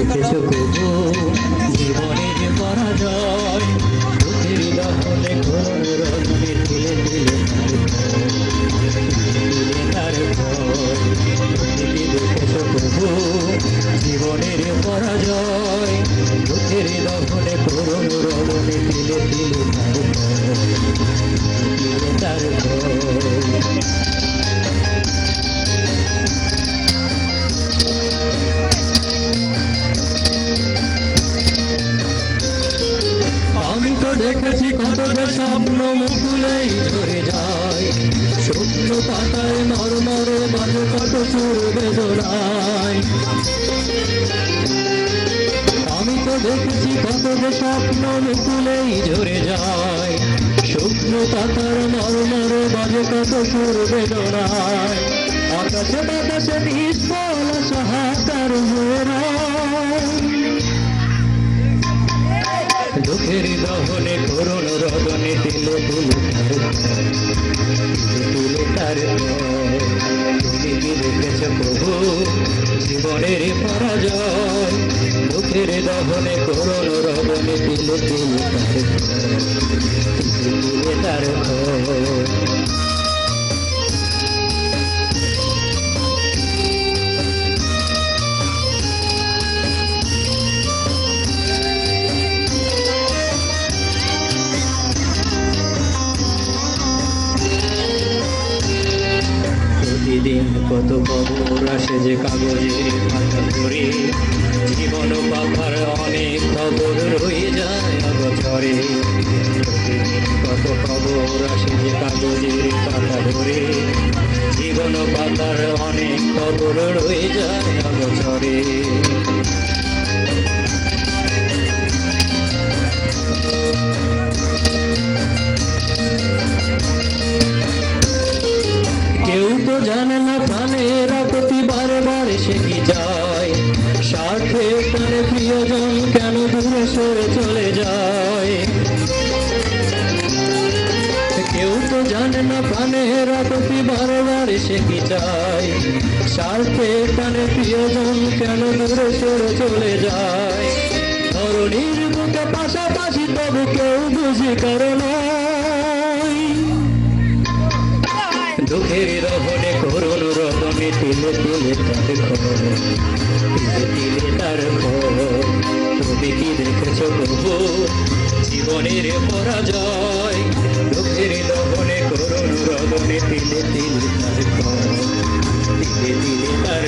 দেখেছো প্রভু জীবনের পরাজয়, দুঃখের দহনে ঘোর রজনে তিলে তিলে তার ভয়। দেখেছো প্রভু জীবনের পরাজয়, দুঃখের দহনে ঘোর রজনে তিলে তিলে তার ভয়। আমি তো দেখেছি কত যে স্বপ্ন মুকুলেই ঝরে যায়, শুকনো পাতায় নরমরে বাজে কত সুর বেদনায়। আমি তো দেখেছি কত যে স্বপ্ন মুকুলেই ঝরে যায়, শুকনো পাতার নরমরে বাজে কত সুর বেদনায়। আকাশে বাতাসে নিষ্ফল সহাকার দুঃখের দহনে করুণ রদনে দিলে তুলে তার তুমি কি দেখেছ প্রভু জীবনের পরাজয়, দুঃখের দহনে করুণ রদনে দিলে তার প্রতিদিন কত খবর আসে যে কাগজে পাতা করে, জীবন পাতার অনেক খবর রয়ে যায় অগোচরে। প্রতিদিন কত খবর আসে যে কাগজের পাতা ধরে, জীবন পাতার অনেক খবর রয়ে যায় অগোচরে। কেউ তো জানে না প্রাণের প্রতি বারে বারে সে কি যায়, স্বার্থে প্রাণে প্রিয়জন কেন দূরে সরে চলে যায়। কেউ তো জানে না প্রাণের প্রতি বারে বারে সে কি যায়, স্বার্থে প্রাণে প্রিয়জন কেন দূরে সরে চলে যায়। ধরণীর বুকে পাশাপাশি তবু কেউ বুঝি কারণ দুঃখের রহনে করুণ রদনে তিলে তিলে তার তুমি কি দেখেছ প্রভু জীবনের পরাজয়, দুঃখের রহনে করুণ রদনে তিলে তিলে তার